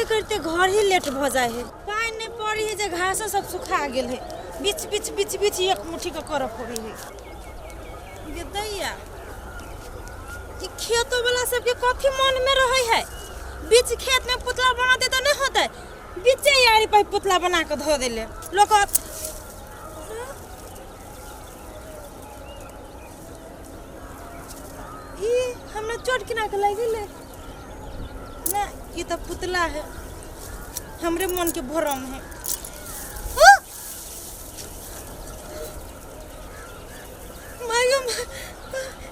करते घर ही लेट भ जाए है। पानी नहीं पड़ी है जे घास सब सुखा गेल है। बीच बीच बीच बीच एक मुट्ठी का कर पड़ी है। ये दैया ये खेतों वाला सबके कथी मन में रहे है। बीच खेत में पुतला बना दे तो नहीं होता है। बीचे यारी पे पुतला बना के धो देले लोग। हमने चोट किना के लगी ले ना। ये तो पुतला है हमरे मन के भरम है।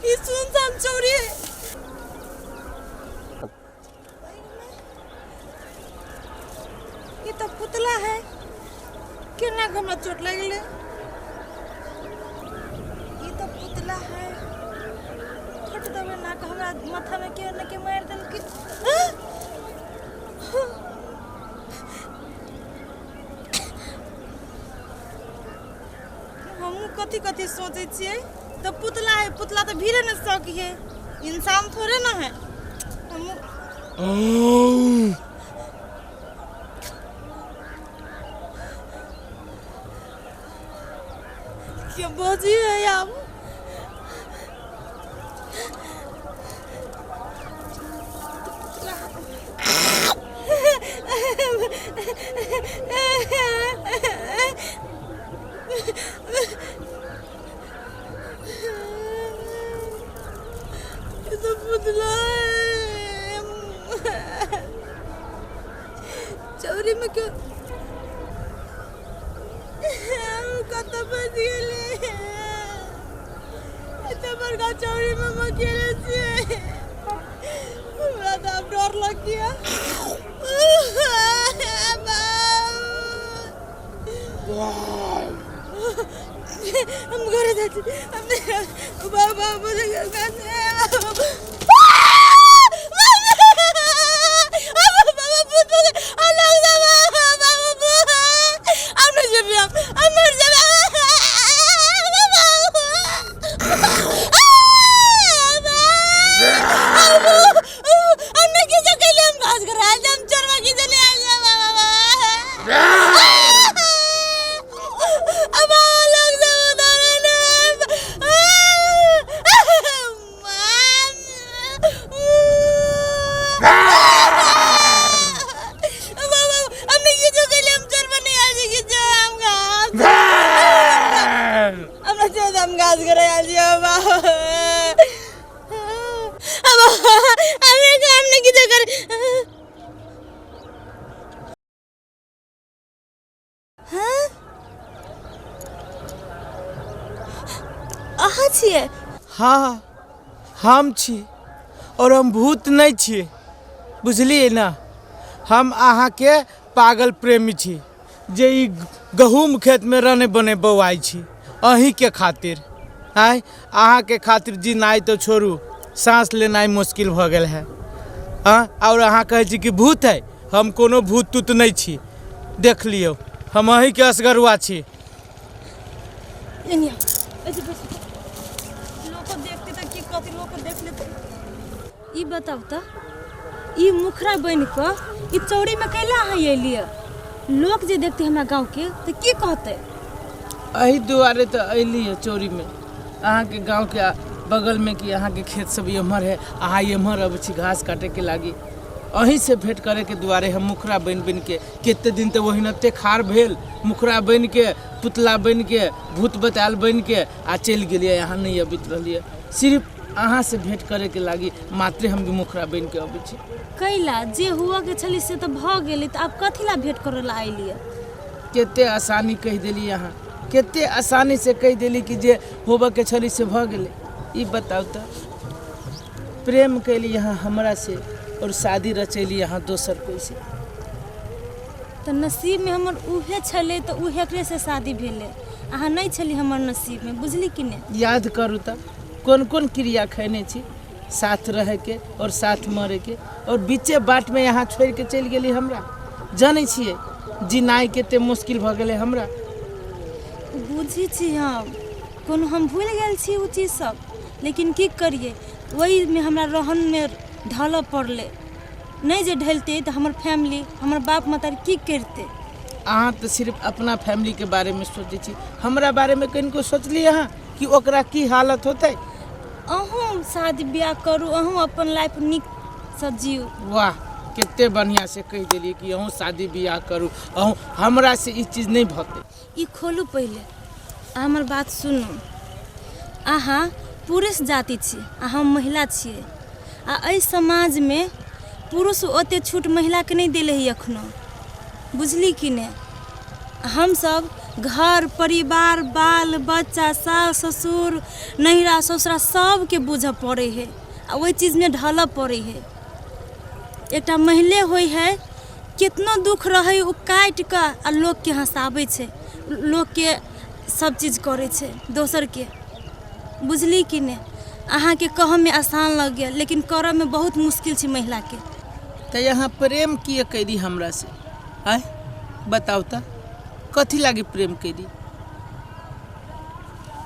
ये सुनसान चोरी है। ये तो पुतला है किना के हमरा चोट लगी ले। ये तो पुतला है ना का हमरा माथा में के न के मार देल कि हम कथी कथी सोचे छिए। तो पुतला है पुतला तो भीरे न सकी है इंसान थोड़े ना है। हम क्या बाजी है यार। तो पुतला चौरी में क्यों कत बच गए। इतना बड़का चौरी में अकेले से हमरा तो अब डर लग गया। हम घर जाते हमने बाबा मुझे घर का हाँ हम छी और हम भूत नहीं छी बुझलिए ना। हम अहाँ के पागल प्रेमी छी जे ई गहूम खेत में रहने बने बौआई छी अहीं के खातिर। आय अहाँ के खातिर जीनाई तो छोड़ू सांस लेनाई मुश्किल भ गेल है। हाँ और अहाँ कहे छी कि भूत है। हम कोनो भूत तूत नहीं छी देख लियो हम अहीं के असगरुआ छी। ई बताओ तो ई मुखरा बन के ई चौड़ी में कैला है एलिए। लोग जे देखते हमरा गांव के तो की कहते। अही दुआरे तो अलिए चौरी में अहाँ के गांव के बगल में कि अहाँ के खेत सब एम्हर है। अहाँ एम्हर अब छी घास काटे के लागी अहीं से भेंट करे के दुआरे हम मुखरा बन के केते दिन तो वही नते खार भेल मुखरा बन के पुतला बन के भूत बताल बन के आ चल गेलिए। यहाँ नहीं अबित रहिए सिर्फ अहाँ से भेंट करे के लागी मात्र हम भी मुखरा बन के अबै छी। कैला जे हुआ के छली से तो भ गेली तो आप कथी ला भेंट करे ला आइलिए। केते आसानी कह देली अहाँ केते आसानी से कह देली कि जे होबे के छली से भ गेले। ई बताओ तो प्रेम कैली यहाँ हमरा से और शादी रचैली यहाँ दोसर कोई से। तो नसीब में हमर उहे छले तो उहे से शादी भेले। अहाँ नहीं छली हमर नसीब में बुझली कि नहीं। याद करू तो कौन कौन क्रिया खैने छी साथ रह के और साथ मरे के और बीचे बाट में यहाँ छोड़ के चल गेली हमरा। जाने छिए जीनाई केते मुश्किल भ गेले हमरा। बुझी छी हम कोनो हम भूल गेल छी उ चीज सब लेकिन की करिए वही में हमरा रहन में ढल पड़ले। नहीं जे ढलते तो हमर फैमिली हमर बाप मतारी की करते। अहाँ तो सिर्फ अपना फैमिली के बारे में सोचे छी, हमरा बारे में कनिको सोचलिए अहाँ कि ओकरा की हालत होते। अहूँ शादी ब्याह करू, अहूँ अपन लाइफ नीक से जियो। वाह कितने बढ़िया से कह दिलिए कि अहूँ शादी ब्याह करू, अहूँ हमरा से ई चीज नहीं भते। ई खोलू पहले हमर बात सुनू। अहाँ पुरुष जाति छी आ हम महिला छिए आ एहि समाज में पुरुष ओते छूट महिला के नहीं दिले है अखनो, बुझली कि नहीं। हम सब घर परिवार बाल बच्चा सास ससुर नहिरा ससुरा सबके बुझ पड़े है आ वही चीज में ढल पड़े है। एकटा महिले होई है कितना दुख रहे उ काट के आ लोग के हंसाबे छे, लोग के सब चीज करे छे दोसर के, बुझली कि नहीं। अहाँ के कह में आसान लग गया लेकिन कर में बहुत मुश्किल छे महिला के। तो यहाँ प्रेम किए कैदी हमरा से आय बताओ तो कथी लागे प्रेम कैदी।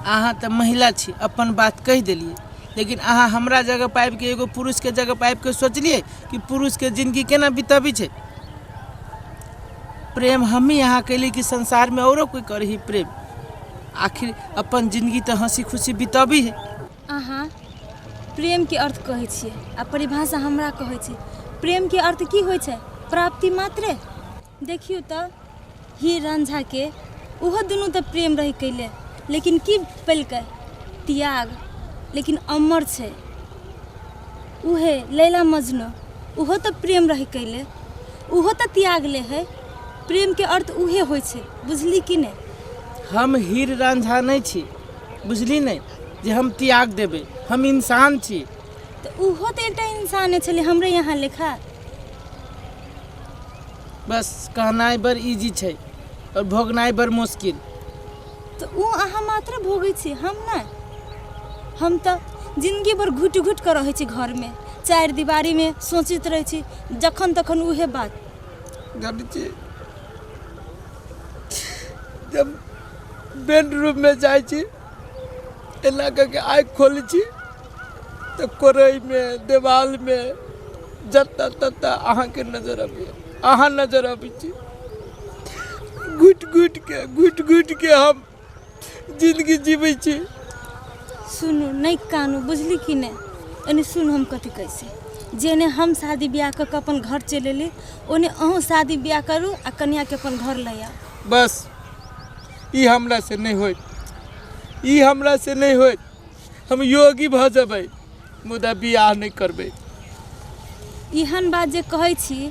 अहाँ तो महिला छी अपन बात कह दिलिए, लेकिन अहाँ हमरा जगह पाइब के एगो पुरुष के जगह पाइब के सोचलिए कि पुरुष के जिंदगी केना बिताबी छे। प्रेम हम ही यहाँ कैली कि संसार में औरो कोई करे ही प्रेम। आखिर अपन जिंदगी तो हंसी खुशी बिताबी है। अहाँ प्रेम के अर्थ कहै छियै आ परिभाषा हमरा कहै छी। प्रेम के अर्थ की होइ छै? प्राप्ति मात्रे। देखियो तो हीर रांझा के उहो दुनू तो प्रेम रही कैले, लेकिन की पेलकै? त्याग। लेकिन अमर छे उहे लैला मजनू, उहो तो प्रेम रही कैले, उहो तो त्याग ले है। प्रेम के अर्थ उहे होइ छै, बुझली कि नहीं। हम हीर रांझा नहीं छी, बुझली नहीं जे हम त्याग देबे। हम इंसान छी। तो उहो तो एकटा इंसान छले हमरे यहाँ लेखा। बस कहनाई बर इजी छै और भोगनाई बर मुश्किल। तो उ अहाँ मात्र भोगे छी, हम ना। हम तो जिंदगी भर घुट घुट कर रहे छी घर में, चार दीवारी में सोचित रहे छी जखन तखन उहे बात। जब बेडरूम में जाए छी एना करके आँख खोली छी तो कोरई में देवाल में जत्ता तत्ता अहाँ के नजर आबे, अहाँ नजर आबे छी। घुट घुट के हम जिंदगी जीवे छी। सुनू नहीं कानू, बुझली कि नहीं। एने सुन हम कथी कैसे जेने हम शादी ब्याह कर अपन घर चले ली, ओने अहूँ शादी ब्याह करू आ कन्या के अपन घर ले आ। बस ई हमरा से नहीं होत, ई हमरा से नहीं होत। हम योगी भ जबै मुदा बियाह नहीं करबै। इहन बात जे कहै छी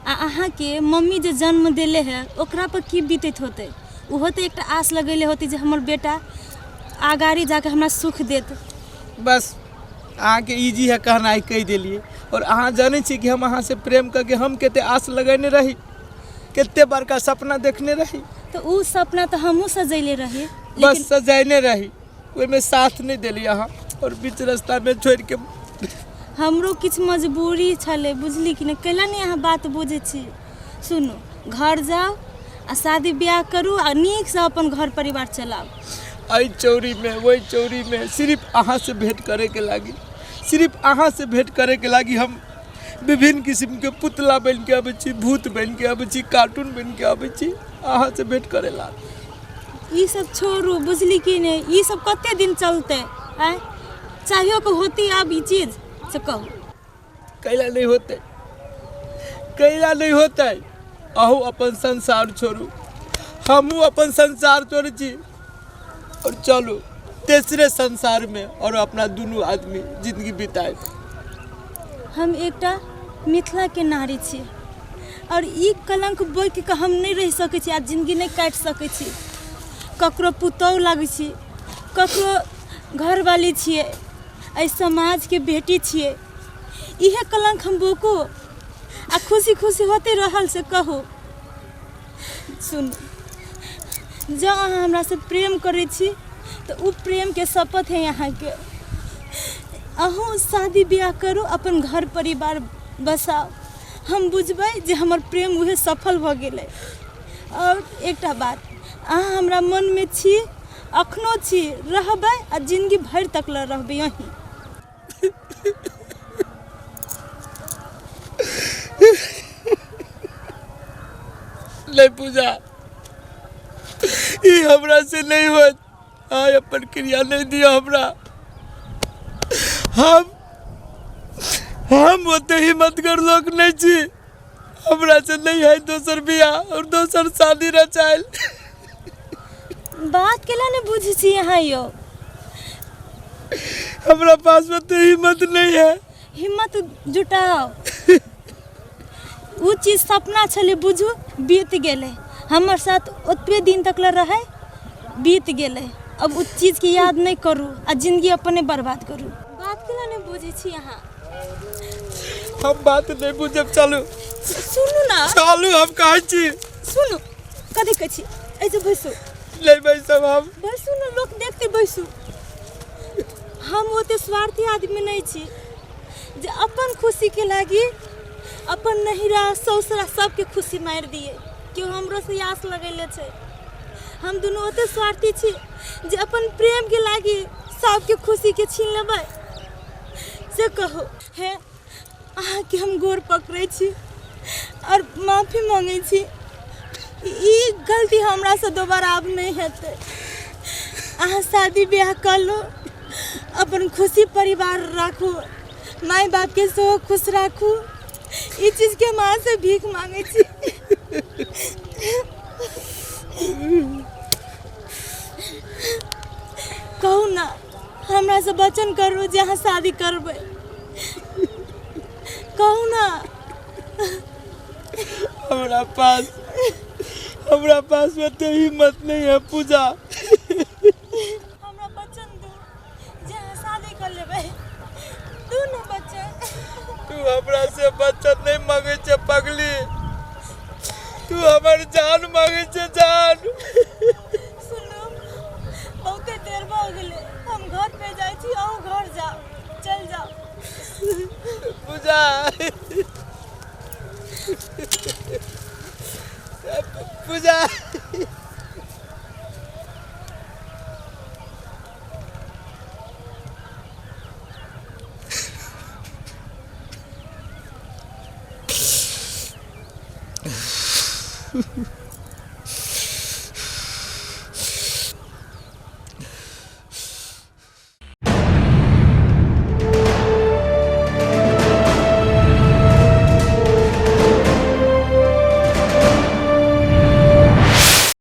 आ अहाँ के मम्मी जे जन्म देले है ओकरा पर की बीतैत होते? उहो तो एकटा आस लगैले होती जे हमर बेटा आगाड़ी जाके हमरा सुख देत। बस अहाँ के इजी है कहना ही कह दिलिए। और अहाँ जाने छी कि हम अहाँ से प्रेम करके हम केते आस लगैने रही, केते बड़का सपना देखने रही। तो उ सपना तो हमहू सजैले रही, बस सजैने रही, ओहि में साथ नहीं दिली अहाँ और बीच रास्ता में छोड़ के। हमरो किछ मजबूरी छले, बुझली कि नहीं। कैला नहीं अहाँ बात बुझे छी। सुनो घर जाओ आ शादी ब्याह करू आ नीक से अपन घर परिवार चलाओ। आई चौरी में वही चौरी में सिर्फ अहाँ से भेंट करे के लागी, सिर्फ अहाँ से भेंट करे के लागी हम विभिन्न किस्म के पुतला बन के आबे छी, भूत बन के आबे छी, कार्टून बन के आबे छी अहाँ से भेंट करे ला। ई सब छोड़ू, बुझली कि नहीं। ई सब कते दिन चलते? आय चाहियो को होती अब ई चीज से कहू। कैला नहीं होते, कैला नहीं होता। अहू अपन संसार छोड़ू, हमू अपन संसार छोड़े छी और चलो तीसरे संसार में और अपना दोनों आदमी जिंदगी बिताए। हम एकटा मिथिला के नारी छी और ई कलंक बोल के हम नहीं रह सके छी, आज जिंदगी नहीं काट सके छी। ककरो पुतौह लगे छी, ककरो घरवाली छिए, एहि समाज के बेटी छिए। इहे कलंक हम बोको आ खुशी खुशी होते रहल से कहो। सुन जब अहाँ हमरा से प्रेम करे छी तो उ प्रेम के शपथ है यहाँ के। अहूँ शादी ब्याह करू, अपन घर परिवार बसाओ। हम बुझबै जे हमर प्रेम उहे सफल भ गेलै। और एकटा बात, अहाँ हमरा मन में छी, अखनो छी, रहबै आ जिंदगी भर तक रहबै यहीं। नहीं पूजा, ये हमरा से नहीं होत। हाँ अपन क्रिया नहीं दिया हमरा। हम होते ही मत कर लोग नहीं छी। हमरा से नहीं है दोसर बियाह और दोसर शादी रचाइल। बात केला ने बुझी छी यहाँ यो। हमरा पास में तो हिम्मत नहीं है। हिम्मत जुटाओ। वो चीज सपना छले बुझू, बीत गेले। हमर साथ ओतबे दिन तक रहे, बीत गेले। अब उस चीज की याद नहीं करू आ जिंदगी अपने बर्बाद करू। बात केला ने बुझी छी यहाँ। हम बात नहीं बुझब। चलू सुनू ना, चलू हम कहे छी। सुनू कथी कह छी, ऐसे बैसू। नहीं बैसब हम। बैसू ना, लोग देखते बैसू। हम ओते स्वार्थी आदमी नहीं छी जे अपन खुशी के लागी अपन नहिरा ससुरा सबके खुशी मार दिए। क्यों हमरो से आस लगैले छे। हम दोनों ओते स्वार्थी छी जे अपन प्रेम के लागी सबके खुशी के छीन लेबै से कहो है। अहाँ के हम गोर पकड़े छी और माफी मांगे छी। ई गलती हमरा से दोबारा अब नहीं हेतै। अहाँ शादी ब्याह कर लो, अपन खुशी परिवार राखू, माय बाप के सेहो खुश राखू। ई चीज के माँ से भीख मांगे छी। कहू ना, हमरा से वचन करू जे अहाँ शादी करबै। कहू ना। हमरा पास में तो हिम्मत नहीं है पूजा। हमरा वचन दू जे अहाँ शादी कर लेबै। दू ना वचन। तू हमरा से वचन नहीं मांगे छे पगली, तू हमर जान मांगे छे जान। सुनो, बहुते देर भ गेलै, हम घर पे जाई छी। अहूँ घर जाओ, चल जाओ। पूजा पूजा